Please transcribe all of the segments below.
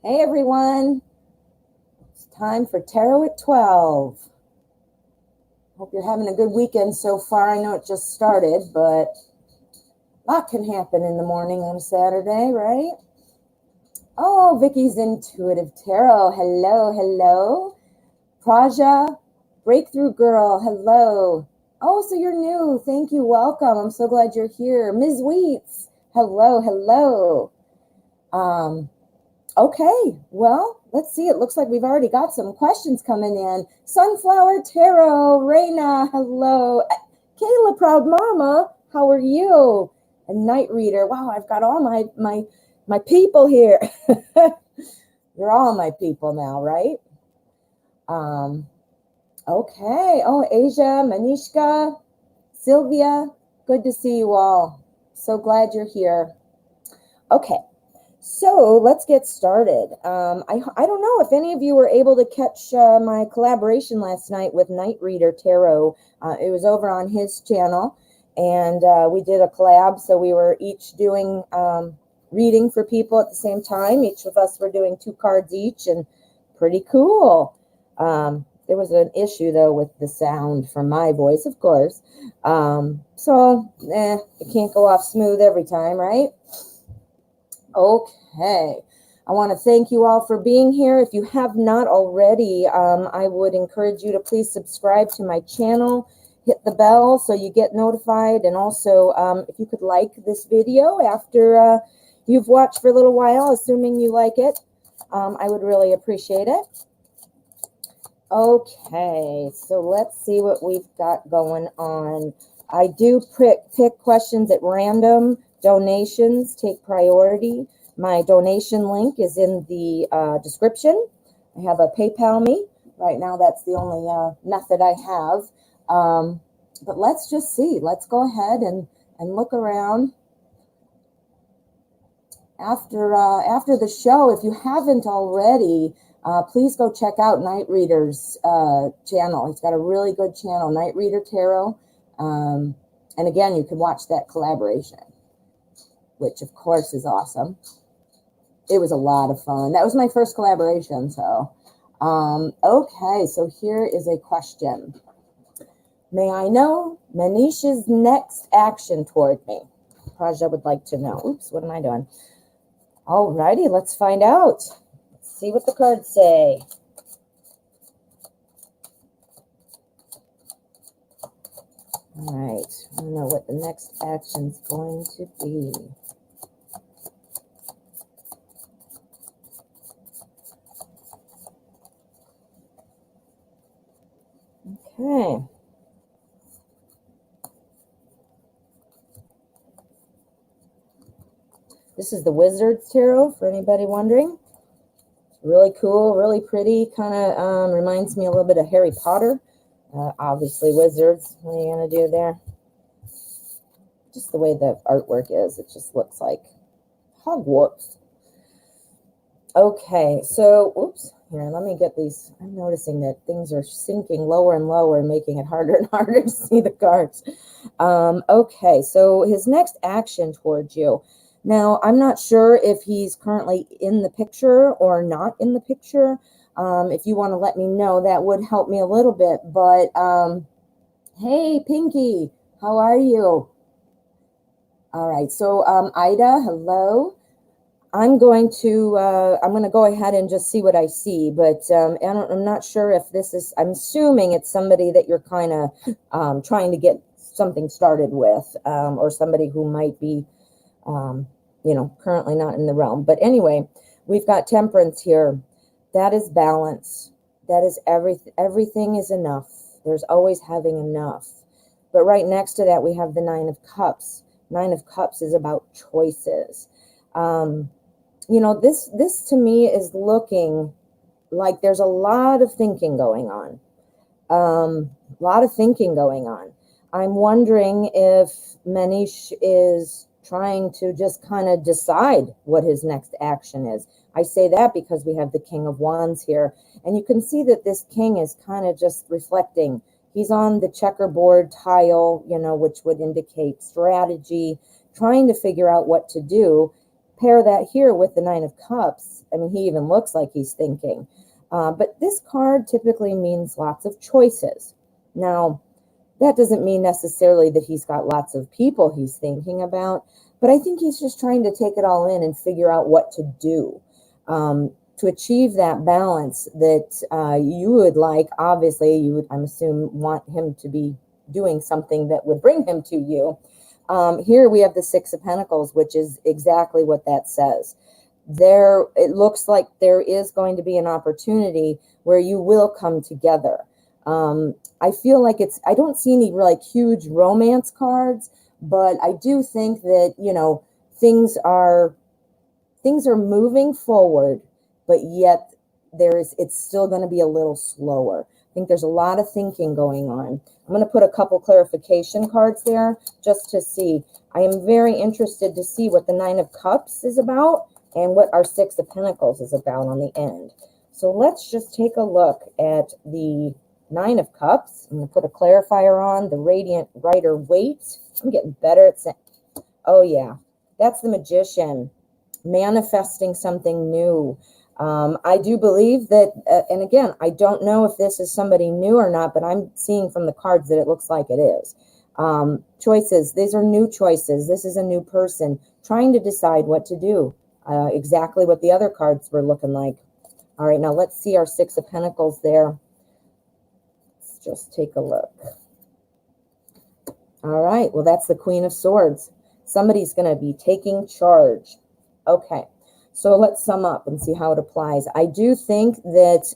Hey everyone, it's time for Tarot at 12. Hope you're having a good weekend so far. I know it just started, but a lot can happen in the morning on a Saturday, right? Oh, Vicky's Intuitive Tarot. Hello, hello. Praja, Breakthrough Girl. Hello. Oh, so you're new. Thank you. Welcome. I'm so glad you're here. Ms. Wheats. Hello, hello. Okay, well, let's see. It looks like we've already got some questions coming in. Sunflower Tarot, Reina, hello. Kayla, Proud Mama, how are you? And Night Reader, wow, I've got all my people here. You're all my people now, right? Okay. Oh, Asia, Manishka, Sylvia, good to see you all. So glad you're here. Okay. So let's get started. I don't know if any of you were able to catch my collaboration last night with Night Reader Tarot. It was over on his channel, and we did a collab. So we were each doing reading for people at the same time. Each of us were doing 2 cards each, and pretty cool. There was an issue, though, with the sound from my voice, of course. It can't go off smooth every time, right? Okay, I want to thank you all for being here. If you have not already, I would encourage you to please subscribe to my channel, hit the bell so you get notified, and also if you could like this video after you've watched for a little while, assuming you like it, I would really appreciate it. Okay, so let's see what we've got going on. I do pick questions at random. Donations take priority. My donation link is in the description. I have a PayPal me. Right now, that's the only method I have. But let's just see. Let's go ahead and look around. After the show, if you haven't already, please go check out Night Reader's channel. He's got a really good channel, Night Reader Tarot. And again, you can watch that collaboration, which of course is awesome. It was a lot of fun. That was my first collaboration. So, okay, so here is a question. May I know Manisha's next action toward me? Praja would like to know. Oops, what am I doing? Alrighty, let's find out. Let's see what the cards say. All right, I don't know what the next action's going to be. Okay. This is the Wizard's Tarot, for anybody wondering. Really cool, really pretty, kind of reminds me a little bit of Harry Potter. Obviously, wizards, what are you going to do there? Just the way the artwork is, it just looks like Hogwarts. Okay, so, oops, here, let me get these. I'm noticing that things are sinking lower and lower and making it harder and harder to see the cards. Okay, so his next action towards you. Now, I'm not sure if he's currently in the picture or not in the picture. If you want to let me know, that would help me a little bit. But, hey, Pinky, how are you? All right, so Ida, hello. I'm going to go ahead and just see what I see, but I'm not sure if this is, I'm assuming it's somebody that you're kind of trying to get something started with, or somebody who might be, currently not in the realm. But anyway, we've got Temperance here. That is balance. That is everything is enough. There's always having enough. But right next to that, we have the Nine of Cups. Nine of Cups is about choices. This to me is looking like there's a lot of thinking going on. I'm wondering if Manish is trying to just kind of decide what his next action is. I say that because we have the King of Wands here, and you can see that this king is kind of just reflecting. He's on the checkerboard tile, which would indicate strategy, trying to figure out what to do. pair that here with the Nine of Cups. I mean, he even looks like he's thinking. But this card typically means lots of choices. Now, that doesn't mean necessarily that he's got lots of people he's thinking about, but I think he's just trying to take it all in and figure out what to do. To achieve that balance that you would like, obviously, you would, I'm assuming, want him to be doing something that would bring him to you. Here we have the Six of Pentacles, which is exactly what that says. It looks like there is going to be an opportunity where you will come together. I feel like I don't see any like huge romance cards, but I do think that, you know, things are moving forward, but yet it's still going to be a little slower. I think there's a lot of thinking going on. I'm going to put a couple clarification cards there just to see. I am very interested to see what the Nine of Cups is about and what our Six of Pentacles is about on the end. So let's just take a look at the Nine of Cups. I'm going to put a clarifier on the Radiant Rider Waite. I'm getting better at saying, oh yeah, that's the Magician, manifesting something new. I do believe that, and again, I don't know if this is somebody new or not, but I'm seeing from the cards that it looks like it is. Choices, these are new choices. This is a new person trying to decide what to do. Exactly what the other cards were looking like. All right, now let's see our Six of Pentacles there. Let's just take a look. All right, well, that's the Queen of Swords. Somebody's going to be taking charge. Okay, so let's sum up and see how it applies. I do think that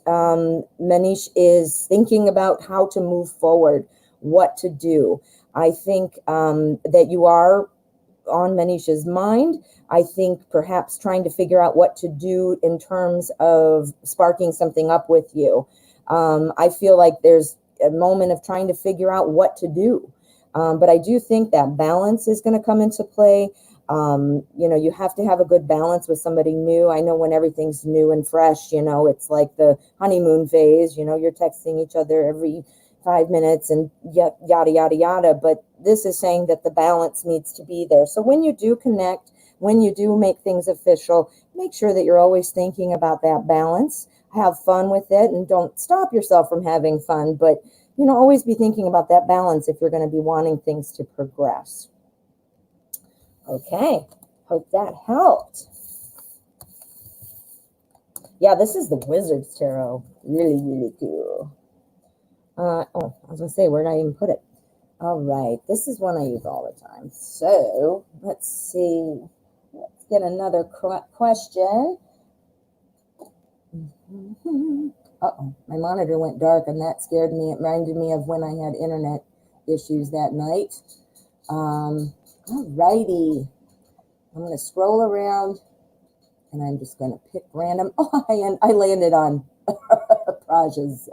Manish is thinking about how to move forward, what to do. I think that you are on Manish's mind. I think perhaps trying to figure out what to do in terms of sparking something up with you. I feel like there's a moment of trying to figure out what to do. But I do think that balance is going to come into play. You know, you have to have a good balance with somebody new. I know when everything's new and fresh, you know, it's like the honeymoon phase, you know, you're texting each other every 5 minutes and yada, yada, yada. But this is saying that the balance needs to be there. So when you do connect, when you do make things official, make sure that you're always thinking about that balance. Have fun with it and don't stop yourself from having fun. But, you know, always be thinking about that balance if you're going to be wanting things to progress. Okay, hope that helped. Yeah, this is the Wizard's Tarot. Really, really cool. Oh, I was going to say, where did I even put it? All right, this is one I use all the time. So, let's see. Let's get another question. Uh-oh, my monitor went dark and that scared me. It reminded me of when I had internet issues that night. All righty. I'm going to scroll around and I'm just going to pick random. Oh, I landed on Praj's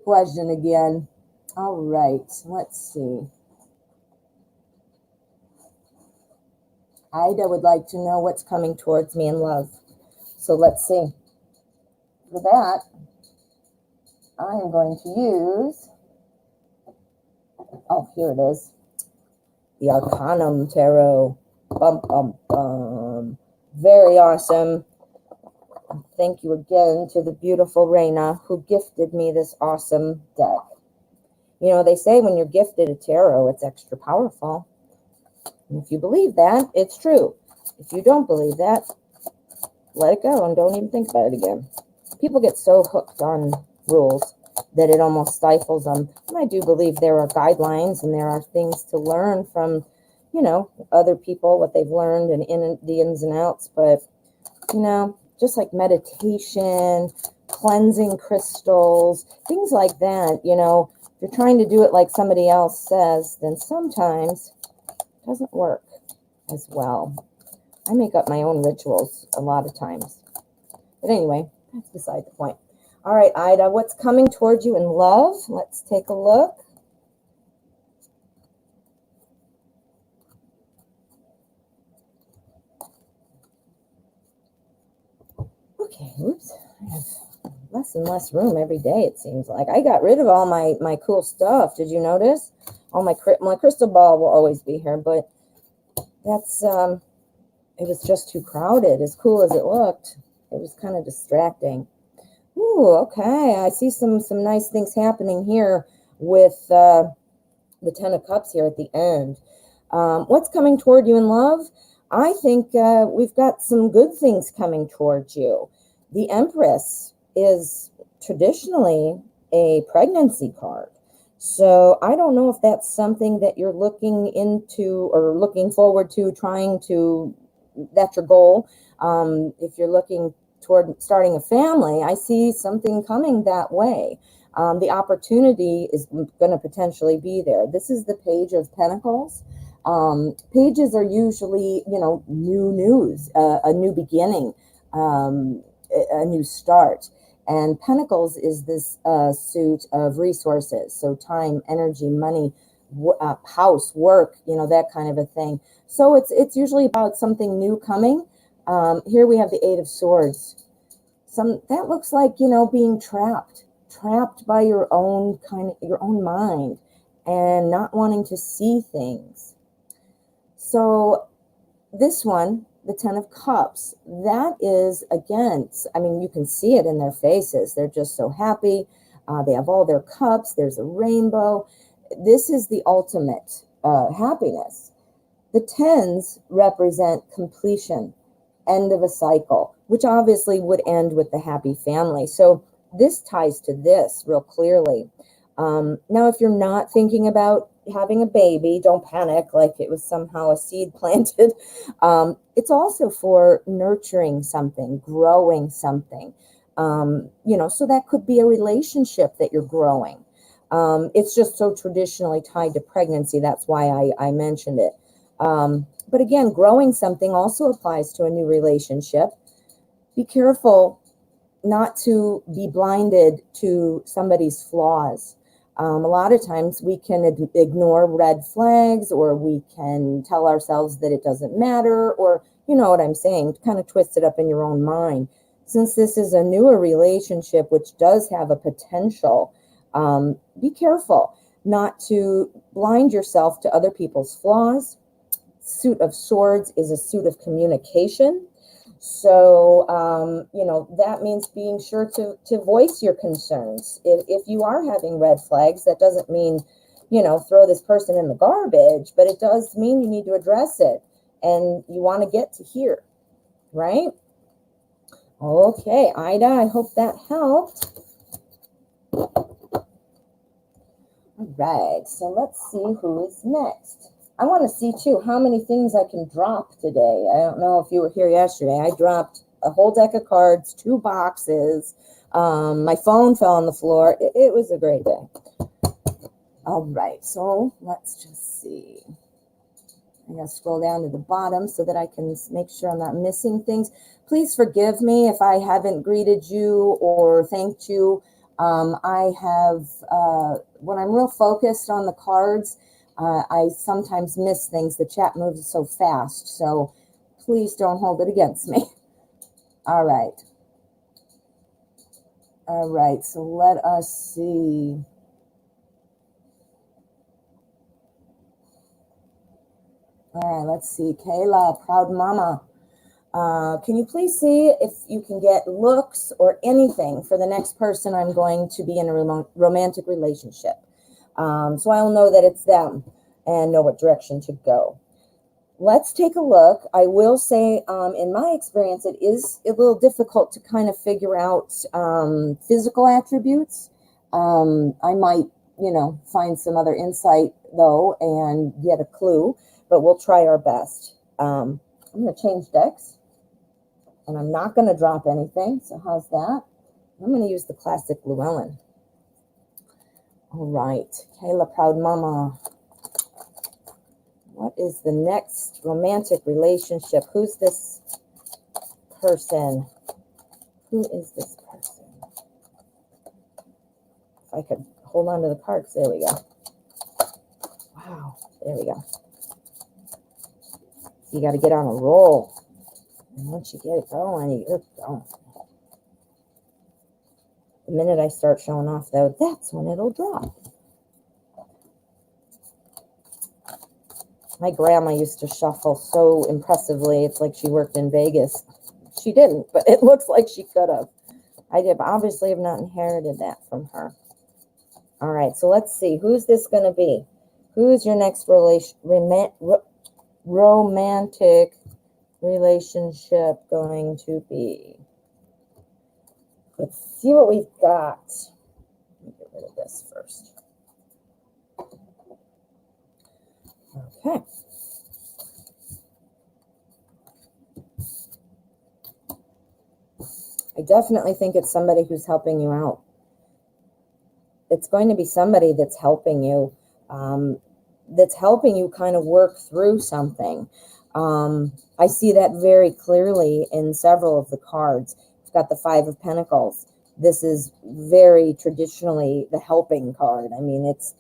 question again. All right, let's see. Ida would like to know what's coming towards me in love. So let's see. For that, I am going to use, oh, here it is, the Arcanum Tarot. Bum, bum, bum. Very awesome. Thank you again to the beautiful Reina who gifted me this awesome deck. You know, they say when you're gifted a tarot, it's extra powerful. And if you believe that, it's true. If you don't believe that, let it go and don't even think about it again. People get so hooked on rules that it almost stifles them. And I do believe there are guidelines and there are things to learn from, you know, other people, what they've learned and in the ins and outs. But, you know, just like meditation, cleansing crystals, things like that, you know, if you're trying to do it like somebody else says, then sometimes it doesn't work as well. I make up my own rituals a lot of times. But anyway, that's beside the point. All right, Ida, what's coming towards you in love? Let's take a look. Okay, oops. I have less and less room every day, it seems like. I got rid of all my cool stuff. Did you notice? All my crystal ball will always be here, but that's it was just too crowded. As cool as it looked, it was kind of distracting. Ooh, okay. I see some nice things happening here with the Ten of Cups here at the end. What's coming toward you in love? I think we've got some good things coming towards you. The Empress is traditionally a pregnancy card. So I don't know if that's something that you're looking into or looking forward to, trying to, that's your goal. If you're looking toward starting a family, I see something coming that way. The opportunity is going to potentially be there. This is the Page of Pentacles. Pages are usually, new news, a new beginning, a new start. And Pentacles is this suit of resources. So time, energy, money, house, work, that kind of a thing. So it's usually about something new coming. Here we have the Eight of Swords. That looks like, being trapped by your own mind and not wanting to see things. So this one, the Ten of Cups, that is, again, I mean, you can see it in their faces. They're just so happy. They have all their cups. There's a rainbow. This is the ultimate happiness. The tens represent completion, end of a cycle, which obviously would end with the happy family. So this ties to this real clearly. Now, if you're not thinking about having a baby, don't panic like it was somehow a seed planted. It's also for nurturing something, growing something. So that could be a relationship that you're growing. It's just so traditionally tied to pregnancy. That's why I mentioned it. But again, growing something also applies to a new relationship. Be careful not to be blinded to somebody's flaws. A lot of times we can ignore red flags, or we can tell ourselves that it doesn't matter, or you know what I'm saying, kind of twist it up in your own mind. Since this is a newer relationship, which does have a potential, be careful not to blind yourself to other people's flaws. Suit of Swords is a suit of communication. So, that means being sure to voice your concerns. If you are having red flags, that doesn't mean, throw this person in the garbage, but it does mean you need to address it and you want to get to here, right? Okay, Ida, I hope that helped. All right, so let's see who is next. I want to see, too, how many things I can drop today. I don't know if you were here yesterday. I dropped a whole deck of cards, 2 boxes. My phone fell on the floor. It was a great day. All right, so let's just see. I'm going to scroll down to the bottom so that I can make sure I'm not missing things. Please forgive me if I haven't greeted you or thanked you. I have, when I'm real focused on the cards, I sometimes miss things. The chat moves so fast, so please don't hold it against me. All right. All right, so let us see. All right, let's see. Kayla, proud mama. Can you please see if you can get looks or anything for the next person I'm going to be in a romantic relationship? So I'll know that it's them and know what direction to go. Let's take a look. I will say, in my experience, it is a little difficult to kind of figure out physical attributes. I might, find some other insight, though, and get a clue, but we'll try our best. I'm going to change decks, and I'm not going to drop anything, so how's that? I'm going to use the classic Llewellyn. All right, Kayla, proud mama. What is the next romantic relationship? Who's this person? Who is this person? If I could hold on to the cards. There we go. Wow. There we go. You got to get on a roll. And once you get it going, you're going. The minute I start showing off, though, that's when it'll drop. My grandma used to shuffle so impressively. It's like she worked in Vegas. She didn't, but it looks like she could have. I did, obviously have not inherited that from her. All right, so let's see. Who's this going to be? Who's your next romantic relationship going to be? Let's see what we've got. Let me get rid of this first. Okay. I definitely think it's somebody who's helping you out. It's going to be somebody that's helping you kind of work through something. I see that very clearly in several of the cards. We've got the Five of Pentacles. This is very traditionally the helping card. I mean, it's,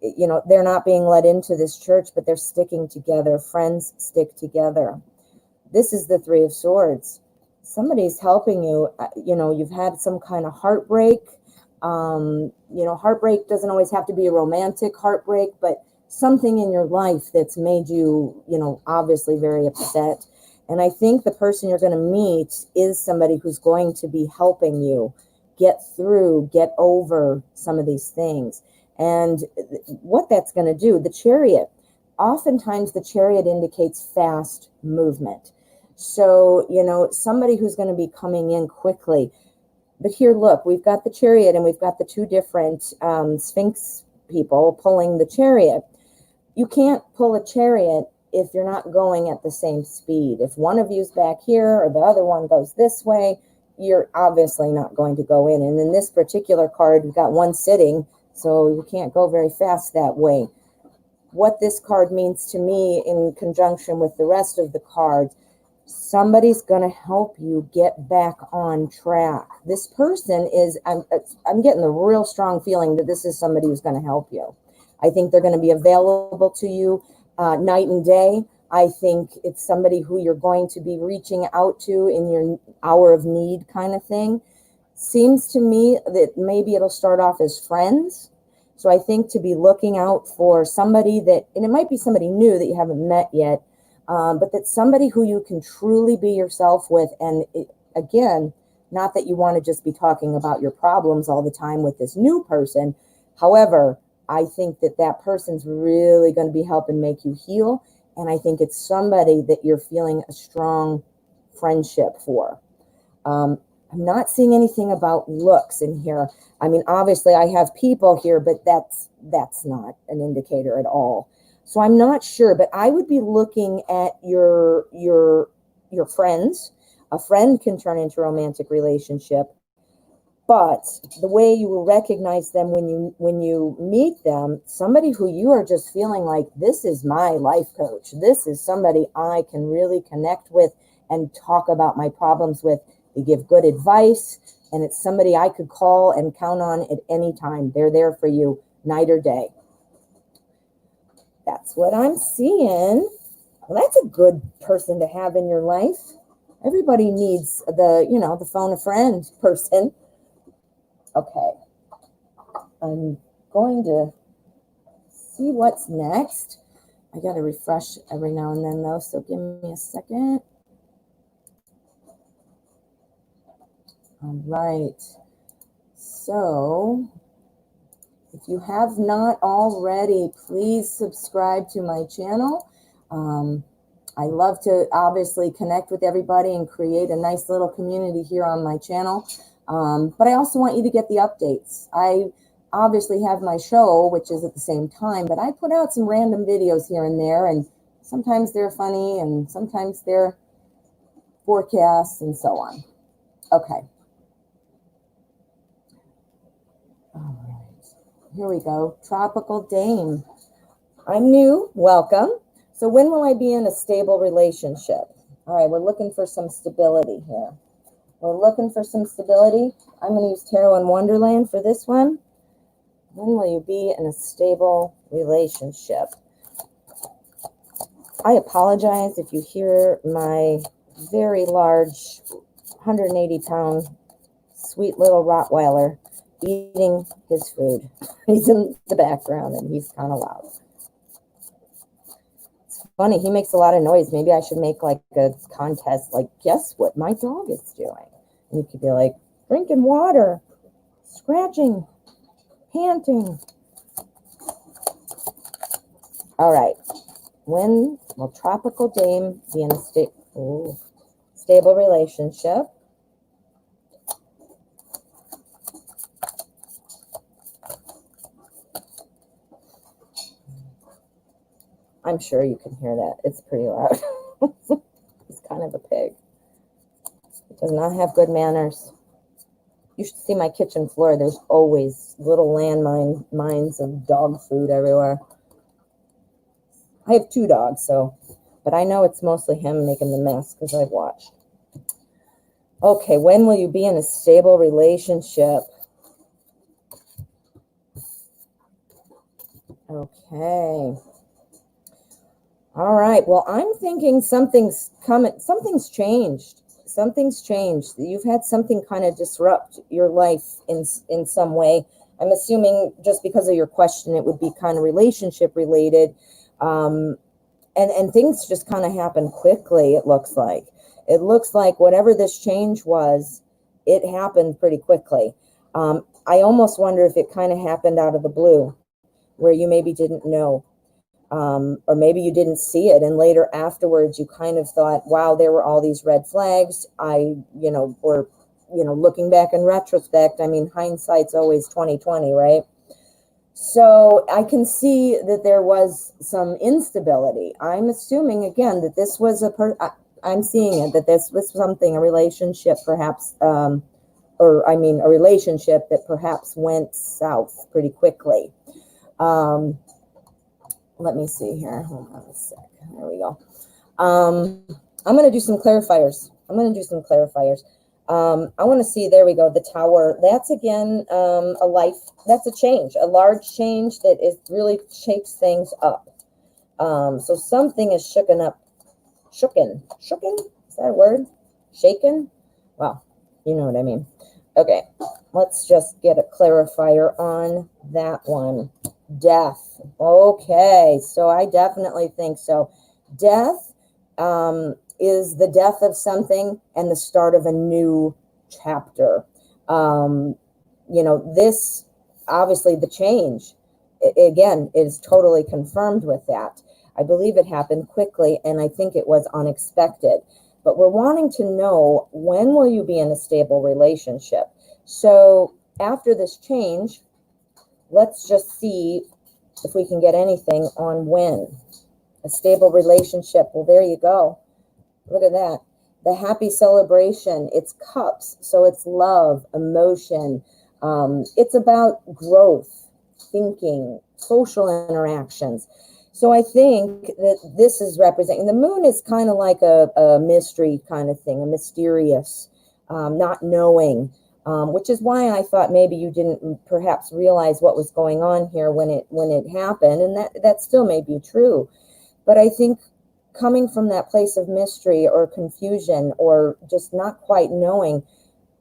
you know, they're not being let into this church, but they're sticking together. Friends stick together. This is the Three of Swords. Somebody's helping you. You know, you've had some kind of heartbreak. You know, heartbreak doesn't always have to be a romantic heartbreak, but something in your life that's made you, you know, obviously very upset. And I think the person you're going to meet is somebody who's going to be helping you get through, get over some of these things. And what that's going to do, the Chariot, oftentimes the Chariot indicates fast movement. So, you know, somebody who's going to be coming in quickly. But here, look, we've got the Chariot and we've got the two different Sphinx people pulling the Chariot. You can't pull a Chariot if you're not going at the same speed. If one of you's back here or the other one goes this way, you're obviously not going to go in. And in this particular card, you've got one sitting, so you can't go very fast that way. What this card means to me in conjunction with the rest of the cards, somebody's going to help you get back on track. This person is, I'm getting the real strong feeling that this is somebody who's going to help you. I think they're going to be available to you night and day. I think it's somebody who you're going to be reaching out to in your hour of need kind of thing. Seems to me that maybe it'll start off as friends. So I think to be looking out for somebody that, and it might be somebody new that you haven't met yet, but that's somebody who you can truly be yourself with. And again, not that you want to just be talking about your problems all the time with this new person. However, I think that that person's really going to be helping make you heal. And I think it's somebody that you're feeling a strong friendship for. I'm not seeing anything about looks in here. I mean, obviously I have people here, but that's not an indicator at all. So I'm not sure, but I would be looking at your friends. A friend can turn into a romantic relationship, but the way you will recognize them when you meet them, somebody who you are just feeling like, this is my life coach. This is somebody I can really connect with and talk about my problems with. They give good advice, and it's somebody I could call and count on at any time. They're there for you night or day. That's what I'm seeing. Well, that's a good person to have in your life. Everybody needs the phone a friend person. Okay. I'm going to see what's next. I got to refresh every now and then, though, so give me a second. All right. So, if you have not already, please subscribe to my channel. I love to obviously connect with everybody and create a nice little community here on my channel. But I also want you to get the updates. I obviously have my show, which is at the same time, but I put out some random videos here and there, and sometimes they're funny and sometimes they're forecasts and so on. Okay. All right. Here we go. Tropical Dame. I'm new. Welcome. So when will I be in a stable relationship? All right, we're looking for some stability here. We're looking for some stability. I'm going to use Tarot in Wonderland for this one. When will you be in a stable relationship? I apologize if you hear my very large 180-pound sweet little Rottweiler eating his food. He's in the background and he's kind of loud. It's funny. He makes a lot of noise. Maybe I should make like a contest, like, guess what my dog is doing? And you could be like, drinking water, scratching, panting. All right. When will tropical dame be in a stable relationship? I'm sure you can hear that. It's pretty loud. He's kind of a pig. He does not have good manners. You should see my kitchen floor. There's always little mines of dog food everywhere. I have 2 dogs, but I know it's mostly him making the mess because I've watched. Okay, when will you be in a stable relationship? Okay. All right. Well, I'm thinking something's coming. Something's changed. Something's changed. You've had something kind of disrupt your life in some way. I'm assuming just because of your question, it would be kind of relationship related. And things just kind of happen quickly, it looks like. It looks like whatever this change was, it happened pretty quickly. I almost wonder if it kind of happened out of the blue, where you maybe didn't know. Or maybe you didn't see it, and later afterwards you kind of thought, wow, there were all these red flags. Looking back in retrospect, I mean, hindsight's always 20/20, right? So I can see that there was some instability. I'm assuming again that this was I'm seeing it, that this was something, a relationship perhaps, a relationship that perhaps went south pretty quickly. Let me see here. Hold on a sec. There we go. I'm going to do some clarifiers. I want to see, there we go, the tower. That's again a life. That's a change, a large change that is really shakes things up. So something is shooken up. Shooken? Is that a word? Shaken? Well, you know what I mean. Okay, let's just get a clarifier on that one. Death. Okay, so I definitely think so. Death is the death of something and the start of a new chapter. This, obviously, the change, again, is totally confirmed with that. I believe it happened quickly, and I think it was unexpected. But we're wanting to know, when will you be in a stable relationship? So after this change, let's just see if we can get anything on when. A stable relationship. Well, there you go. Look at that. The happy celebration. It's cups. So it's love, emotion. It's about growth, thinking, social interactions. So I think that this is representing, the moon is kind of like a mystery kind of thing, a mysterious, not knowing. Which is why I thought maybe you didn't perhaps realize what was going on here when it happened, and that still may be true. But I think coming from that place of mystery or confusion or just not quite knowing,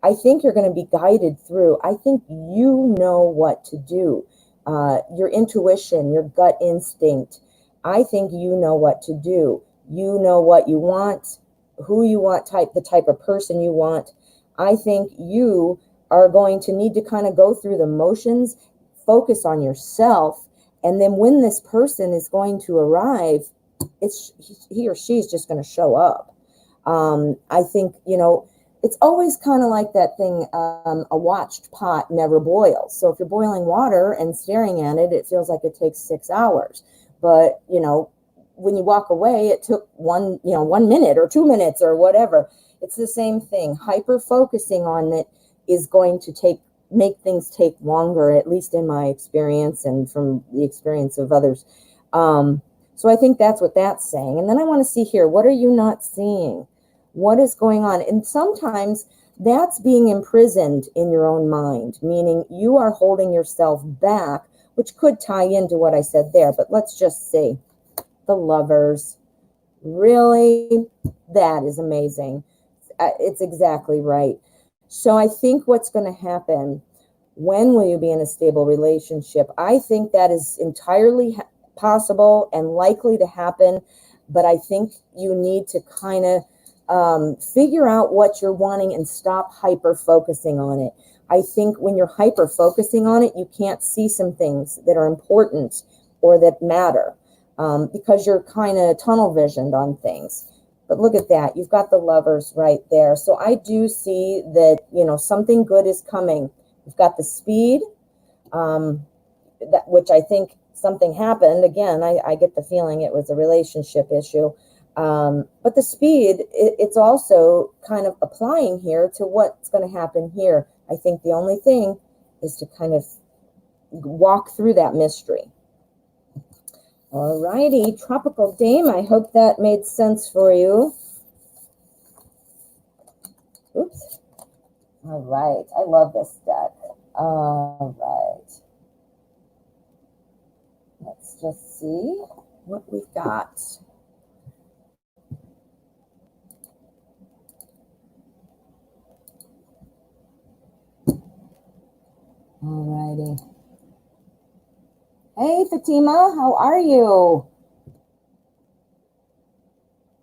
I think you're going to be guided through. I think you know what to do. Your intuition, your gut instinct. I think you know what to do. You know what you want, who you want, the type of person you want. I think you are going to need to kind of go through the motions, focus on yourself, and then when this person is going to arrive, he or she is just going to show up. I think, it's always kind of like that thing, a watched pot never boils. So if you're boiling water and staring at it, it feels like it takes 6 hours. But, when you walk away, it took 1 minute or 2 minutes or whatever. It's the same thing. Hyper focusing on it is going to make things take longer, at least in my experience and from the experience of others. So I think that's what that's saying. And then I want to see here, what are you not seeing? What is going on? And sometimes that's being imprisoned in your own mind, meaning you are holding yourself back, which could tie into what I said there. But let's just see. The Lovers. Really? That is amazing. It's exactly right. So I think what's going to happen, when will you be in a stable relationship? I think that is entirely possible and likely to happen. but I think you need to kind of figure out what you're wanting and stop hyper focusing on it. I think when you're hyper focusing on it, you can't see some things that are important or that matter, because you're kind of tunnel visioned on things. But look at that. You've got the Lovers right there. So I do see that, something good is coming. You've got the Speed, which I think something happened. Again, I get the feeling it was a relationship issue. But the Speed, it's also kind of applying here to what's going to happen here. I think the only thing is to kind of walk through that mystery. All righty, Tropical Dame, I hope that made sense for you. Oops. All right, I love this deck. All right. Let's just see what we've got. All righty. Hey, Fatima, how are you?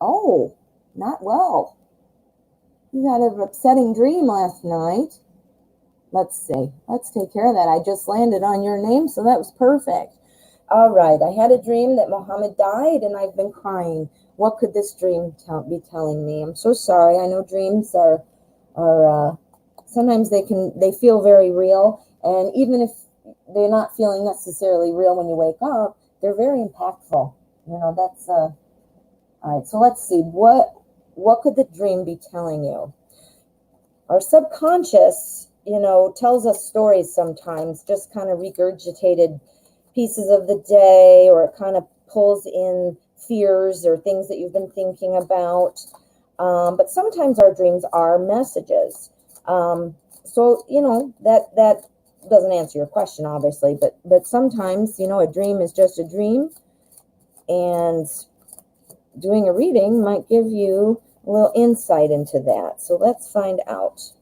Oh, not well. You had an upsetting dream last night. Let's see. Let's take care of that. I just landed on your name, so that was perfect. All right. I had a dream that Muhammad died, and I've been crying. What could this dream be telling me? I'm so sorry. I know dreams are sometimes they feel very real, and even if they're not feeling necessarily real when you wake up, they're very impactful. That's all right. So let's see. What could the dream be telling you? Our subconscious, tells us stories sometimes, just kind of regurgitated pieces of the day, or it kind of pulls in fears or things that you've been thinking about. But sometimes our dreams are messages. So, that doesn't answer your question, obviously, but sometimes, a dream is just a dream, and doing a reading might give you a little insight into that. So let's find out.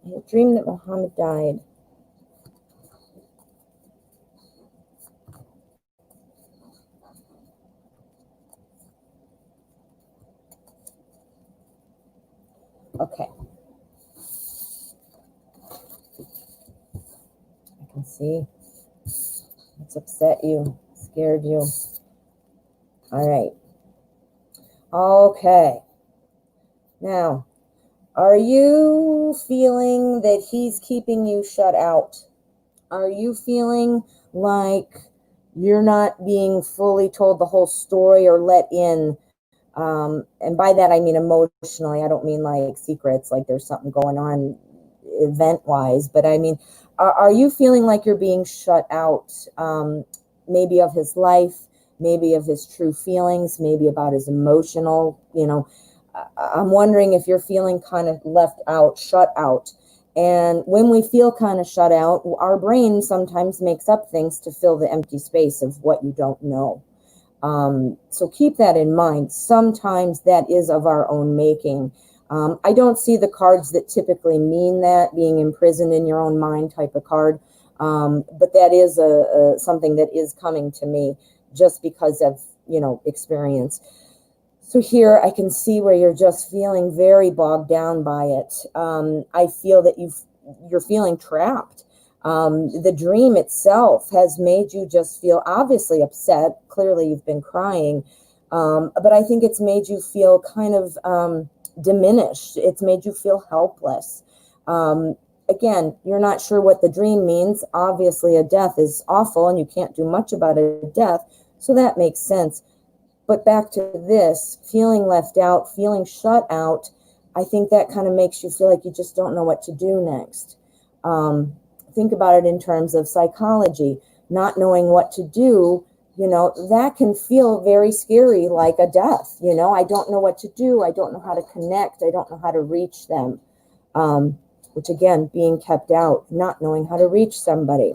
I dreamed that Muhammad died. Okay. I can see it's upset you, scared you. All right. Okay. Now, are you feeling that he's keeping you shut out? Are you feeling like you're not being fully told the whole story or let in? And by that, I mean emotionally. I don't mean like secrets, like there's something going on event-wise, but I mean, are you feeling like you're being shut out, maybe of his life, maybe of his true feelings, maybe about his emotional, I'm wondering if you're feeling kind of left out, shut out. And when we feel kind of shut out, our brain sometimes makes up things to fill the empty space of what you don't know. So keep that in mind. Sometimes that is of our own making. I don't see the cards that typically mean that, being imprisoned in your own mind type of card. But that is something that is coming to me just because of, experience. So here I can see where you're just feeling very bogged down by it. I feel that you're feeling trapped. The dream itself has made you just feel obviously upset. Clearly you've been crying. But I think it's made you feel kind of diminished. It's made you feel helpless. Again, you're not sure what the dream means. Obviously a death is awful and you can't do much about a death. So that makes sense. But back to this, feeling left out, feeling shut out, I think that kind of makes you feel like you just don't know what to do next. Think about it in terms of psychology, not knowing what to do, that can feel very scary, like a death. I don't know what to do. I don't know how to connect. I don't know how to reach them, which again, being kept out, not knowing how to reach somebody.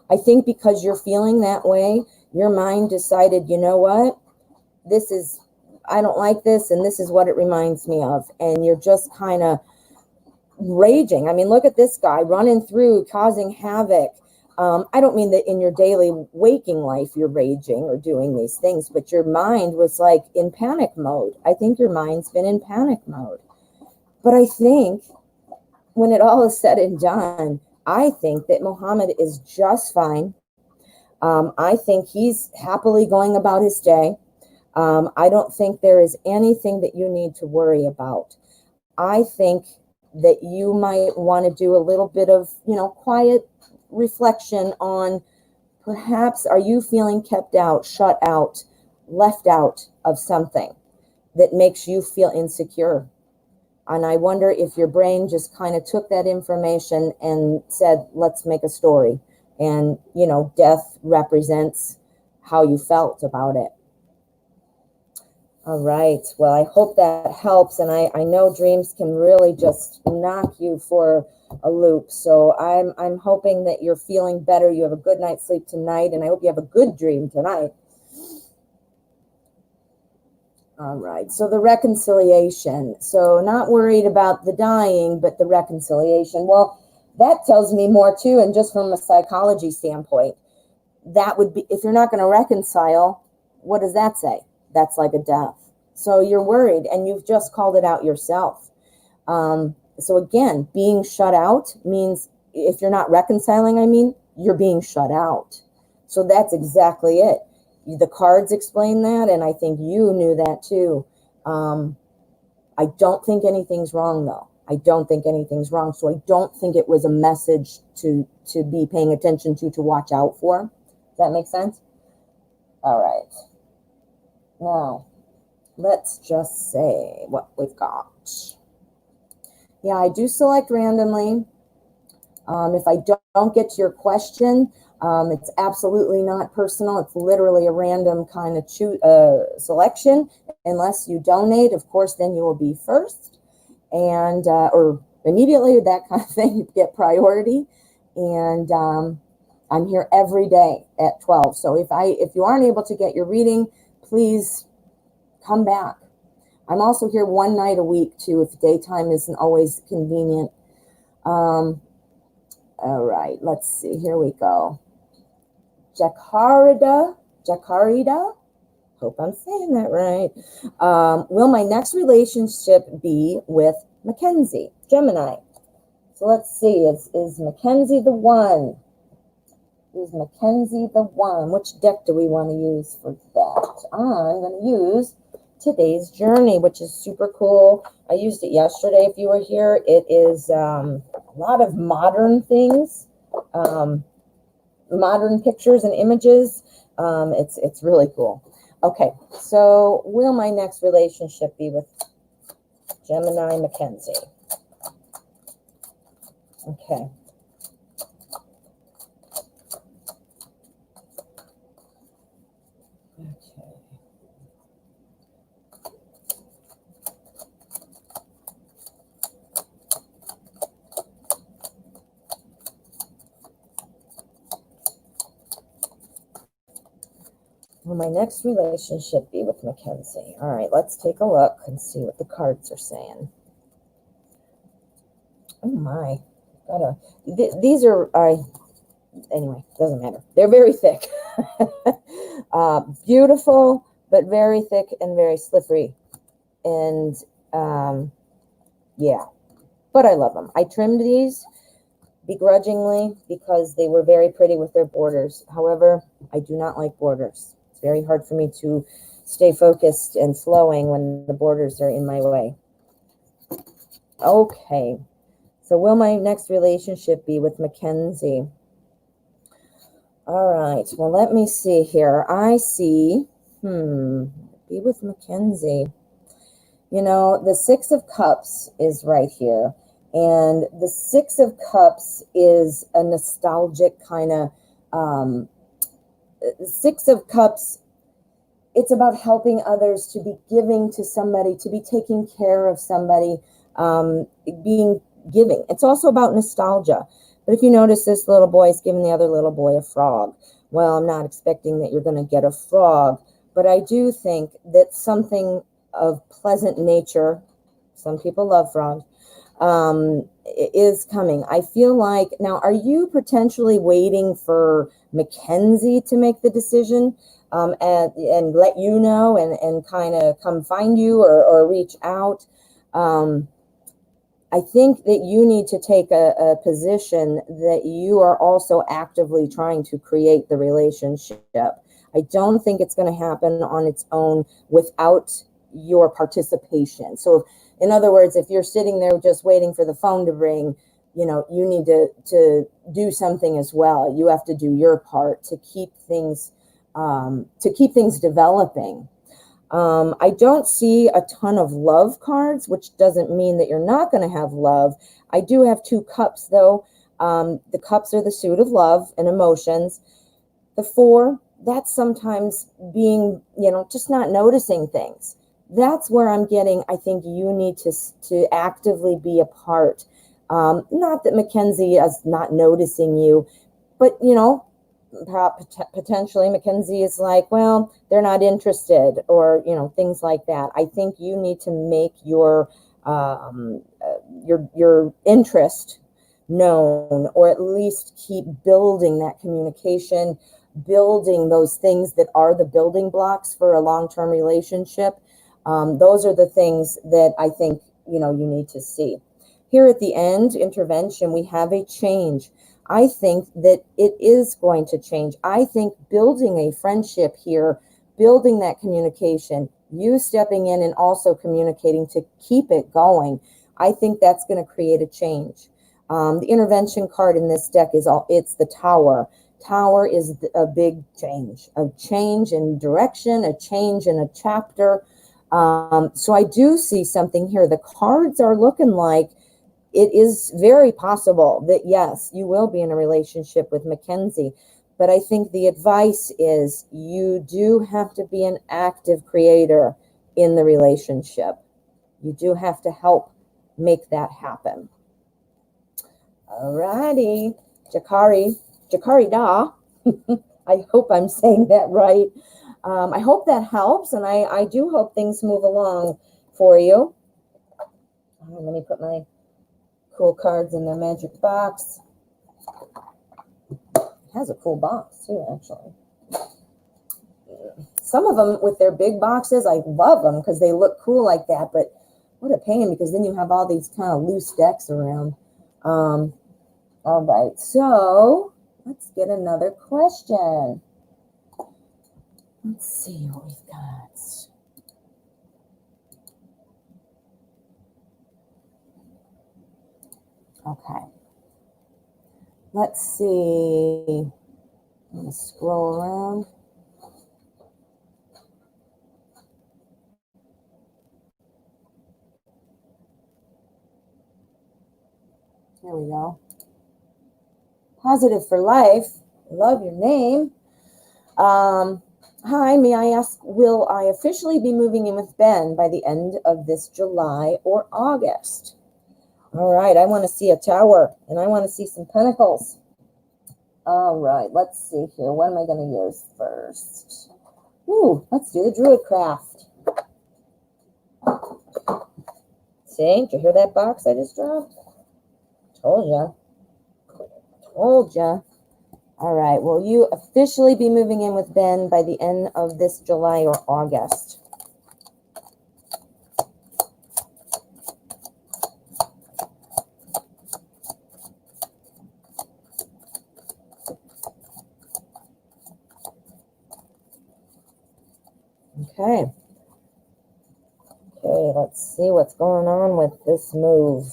I think because you're feeling that way, your mind decided, you know what, I don't like this, and this is what it reminds me of. And you're just kind of raging. I mean, look at this guy running through, causing havoc. I don't mean that in your daily waking life you're raging or doing these things, but your mind was like in panic mode. I think your mind's been in panic mode. But I think when it all is said and done, I think that Muhammad is just fine. I think he's happily going about his day. I don't think there is anything that you need to worry about. I think that you might want to do a little bit of, quiet reflection on perhaps are you feeling kept out, shut out, left out of something that makes you feel insecure. And I wonder if your brain just kind of took that information and said, let's make a story. And, death represents how you felt about it. All right. Well, I hope that helps. And I know dreams can really just knock you for a loop. So I'm hoping that you're feeling better. You have a good night's sleep tonight. And I hope you have a good dream tonight. All right. So the reconciliation. So not worried about the dying, but the reconciliation. Well, that tells me more too. And just from a psychology standpoint, that would be, if you're not going to reconcile, what does that say? That's like a death. So you're worried and you've just called it out yourself. So again, being shut out means if you're not reconciling, you're being shut out. So that's exactly it. The cards explain that, and I think you knew that too. I don't think anything's wrong, though. I don't think anything's wrong. So I don't think it was a message to be paying attention to watch out for. Does that make sense? All right. Now, let's just say what we've got. Yeah, I do select randomly. If I don't get to your question, it's absolutely not personal. It's literally a random kind of selection. Unless you donate, of course, then you will be first, and or immediately, that kind of thing. You get priority. And I'm here every day at 12. So if you aren't able to get your reading, please come back. I'm also here one night a week too, if daytime isn't always convenient. All right, let's see. Here we go. Jacarida. Hope I'm saying that right. Will my next relationship be with Mackenzie, Gemini? So let's see. Is Mackenzie the one? Is Mackenzie the one? Which deck do we want to use for that? I'm going to use Today's Journey, which is super cool. I used it yesterday if you were here. It is a lot of modern things, modern pictures and images. It's really cool. Okay, so will my next relationship be with Gemini Mackenzie? Okay. Will my next relationship be with Mackenzie? All right, let's take a look and see what the cards are saying. Oh my, these are, anyway, doesn't matter. They're very thick. Beautiful, but very thick and very slippery. And yeah, but I love them. I trimmed these begrudgingly because they were very pretty with their borders. However, I do not like borders. It's very hard for me to stay focused and flowing when the borders are in my way. Okay, so will my next relationship be with Mackenzie? All right, well, let me see here. I see, be with Mackenzie. You know, the Six of Cups is right here. And the Six of Cups is a nostalgic kind of, Six of Cups, it's about helping others, to be giving to somebody, to be taking care of somebody, being giving. It's also about nostalgia. But if you notice, this little boy is giving the other little boy a frog. Well, I'm not expecting that you're going to get a frog, but I do think that something of pleasant nature, some people love frogs, is coming. I feel like, now, are you potentially waiting for Mackenzie to make the decision and let you know and kind of come find you or reach out? I think that you need to take a position that you are also actively trying to create the relationship. I don't think it's going to happen on its own without your participation. So, in other words, if you're sitting there just waiting for the phone to ring, you know, you need to do something as well. You have to do your part to keep things developing. I don't see a ton of love cards, which doesn't mean that you're not going to have love. I do have 2 cups, though. The cups are the suit of love and emotions. The 4, that's sometimes being, you know, just not noticing things. That's where I'm getting, I think you need to actively be a part. Not that Mackenzie is not noticing you, but, you know, potentially Mackenzie is like, well, they're not interested, or, you know, things like that. I think you need to make your interest known, or at least keep building that communication, building those things that are the building blocks for a long-term relationship. Those are the things that I think, you know, you need to see. Here at the end, intervention, we have a change. I think that it is going to change. I think building a friendship here, building that communication, you stepping in and also communicating to keep it going, I think that's going to create a change. The intervention card in this deck it's the Tower. Tower is a big change in direction, a change in a chapter. So I do see something here. The cards are looking like it is very possible that, yes, you will be in a relationship with Mackenzie. But I think the advice is you do have to be an active creator in the relationship. You do have to help make that happen. All righty. Jakari Da. I hope I'm saying that right. I hope that helps, and I do hope things move along for you. Let me put my cool cards in their magic box. It has a cool box too, actually. Some of them with their big boxes, I love them because they look cool like that, but what a pain, because then you have all these kind of loose decks around. All right, so let's get another question. Let's see what we've got. Okay. Let's see. I'm going to scroll around. There we go. Positive for life. Love your name. Hi, may I ask, will I officially be moving in with Ben by the end of this July or August? All right, I want to see a tower, and I want to see some pentacles. All right, let's see here. What am I going to use first? Ooh, let's do the Druid Craft. See, did you hear that box I just dropped? Told ya. Told ya. All right, will you officially be moving in with Ben by the end of this July or August? Okay. Okay, let's see what's going on with this move.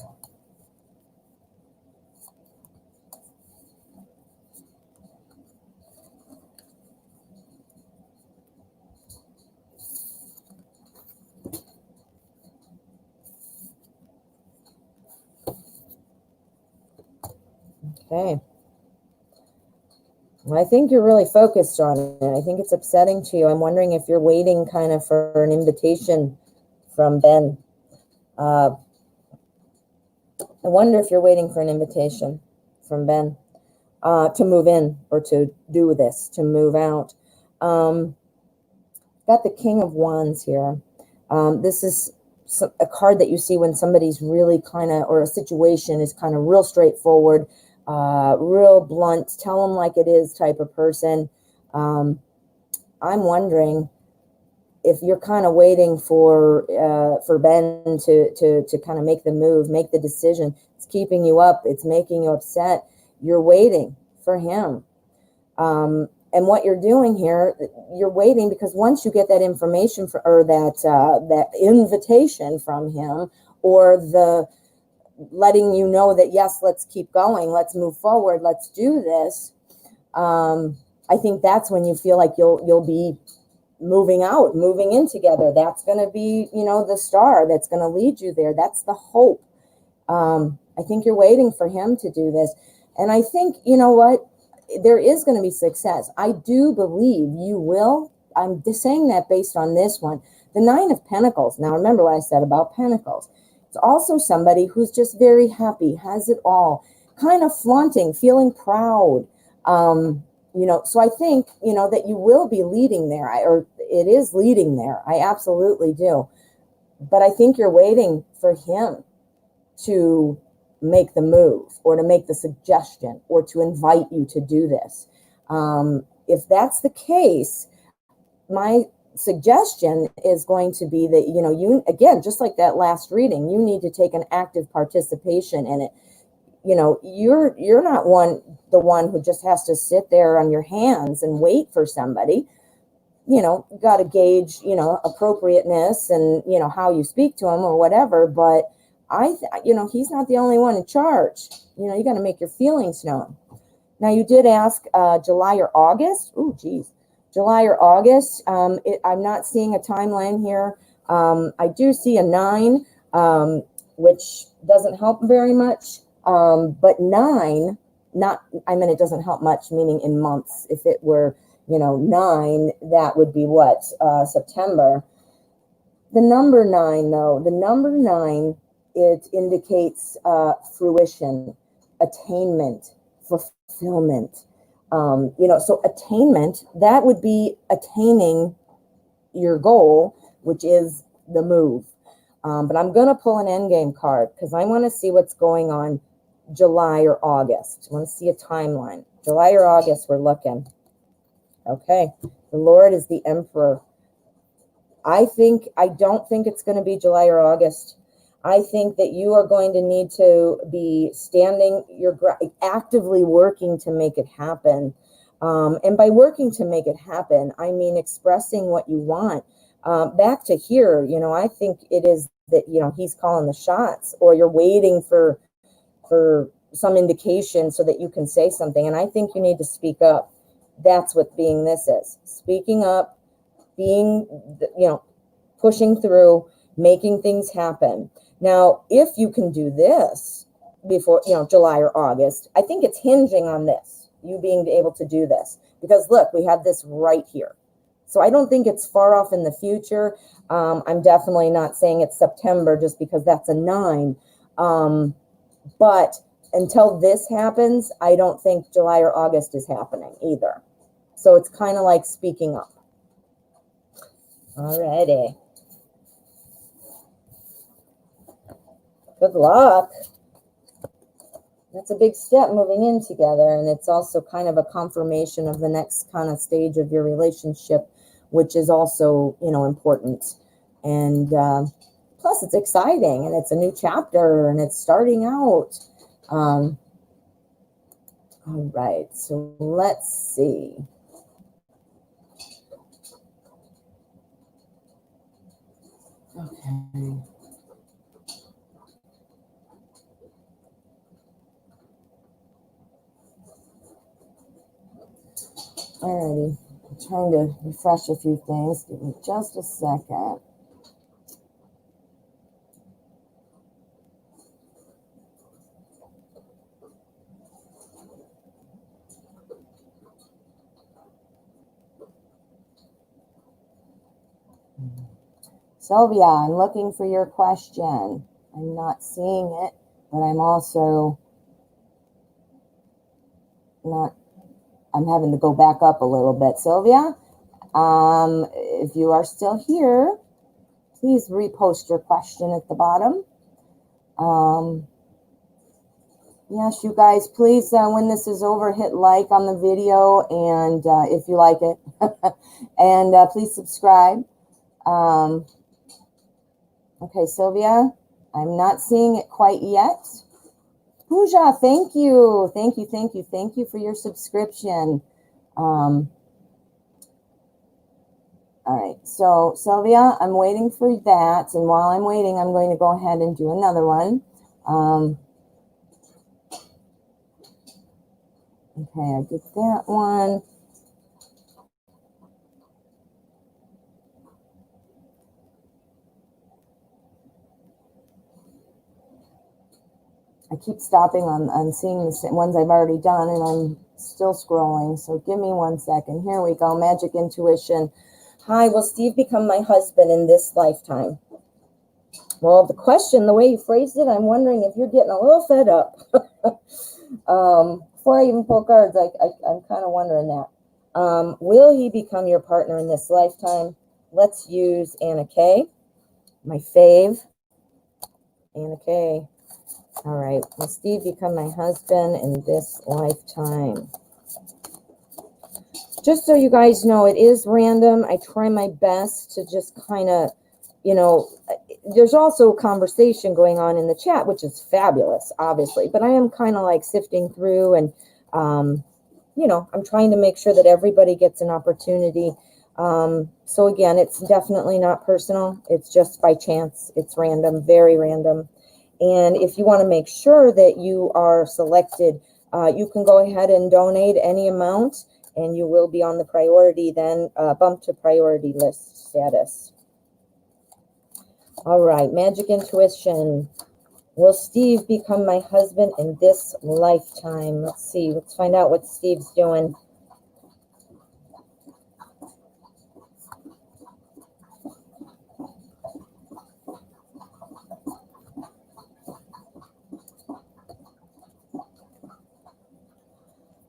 Okay. Well, I think you're really focused on it. I think it's upsetting to you. I'm wondering if you're waiting kind of for an invitation from Ben. I wonder if you're waiting for an invitation from Ben to move in or to do this, to move out. Got the King of Wands here. This is a card that you see when somebody's really kind of, or a situation is kind of real straightforward, real blunt, tell them like it is type of person. I'm wondering if you're kind of waiting for Ben to kind of make the move, make the decision. It's keeping you up. It's making you upset. You're waiting for him. And what you're doing here, you're waiting because once you get that information or that invitation from him, or the letting you know that, yes, let's keep going, let's move forward, let's do this. I think that's when you feel like you'll be moving in together. That's going to be, the star that's going to lead you there. That's the hope. I think you're waiting for him to do this. And I think, you know what? There is going to be success. I do believe you will. I'm just saying that based on this one. The Nine of Pentacles. Now, remember what I said about Pentacles. It's also somebody who's just very happy, has it all, kind of flaunting, feeling proud. So I think, that you will be leading there, or it is leading there. I absolutely do. But I think you're waiting for him to make the move, or to make the suggestion, or to invite you to do this. If that's the case, my suggestion is going to be that, you, again, just like that last reading, you need to take an active participation in it. You're not the one who just has to sit there on your hands and wait for somebody. Got to gauge, appropriateness and, how you speak to him or whatever. But he's not the only one in charge. You got to make your feelings known. Now, you did ask July or August. Ooh, geez. July or August. I'm not seeing a timeline here. I do see a 9, which doesn't help very much. But 9, it doesn't help much, meaning in months. If it were, 9, that would be what? September. The number 9, though, it indicates fruition, attainment, fulfillment. So attainment, that would be attaining your goal, which is the move. But I'm going to pull an endgame card because I want to see what's going on July or August. I want to see a timeline. July or August, we're looking. Okay. The Lord is the Emperor. I don't think it's going to be July or August. I think that you are going to need to be actively working to make it happen. And by working to make it happen, I mean expressing what you want. Back to here, I think it is that, he's calling the shots, or you're waiting for some indication so that you can say something. And I think you need to speak up. That's what being this is. Speaking up, being, pushing through, making things happen. Now, if you can do this before, July or August, I think it's hinging on this, you being able to do this. Because look, we have this right here. So I don't think it's far off in the future. I'm definitely not saying it's September just because that's a 9. But until this happens, I don't think July or August is happening either. So it's kind of like speaking up. Alrighty. Good luck. That's a big step moving in together, and it's also kind of a confirmation of the next kind of stage of your relationship, which is also, important. And plus, it's exciting, and it's a new chapter, and it's starting out. All right, so let's see. Okay. Alrighty, I'm trying to refresh a few things. Give me just a second. Sylvia, I'm looking for your question. I'm not seeing it, but I'm also not, I'm having to go back up a little bit. Sylvia, if you are still here, Please repost your question at the bottom. Yes, you guys, please, when this is over, hit like on the video, and if you like it, and please subscribe. Okay, Sylvia, I'm not seeing it quite yet. Pooja, thank you. Thank you, thank you, thank you for your subscription. All right, so Sylvia, I'm waiting for that, and while I'm waiting, I'm going to go ahead and do another one. Okay, I did that one. I keep stopping on seeing the ones I've already done, and I'm still scrolling. So give me 1 second. Here we go. Magic intuition. Hi, will Steve become my husband in this lifetime? Well, the question, the way you phrased it, I'm wondering if you're getting a little fed up. Before I even pull cards, I'm kind of wondering that. Will he become your partner in this lifetime? Let's use Anna Kay, my fave. Anna Kay. All right, will Steve become my husband in this lifetime? Just so you guys know, it is random. I try my best to just kind of, you know, there's also a conversation going on in the chat, which is fabulous, obviously. But I am kind of like sifting through and, you know, I'm trying to make sure that everybody gets an opportunity. So again, it's definitely not personal. It's just by chance. It's random, very random. And if you want to make sure that you are selected, you can go ahead and donate any amount, and you will be on the priority then, bump to priority list status. All right, magic intuition. Will Steve become my husband in this lifetime? Let's see. Let's find out what Steve's doing.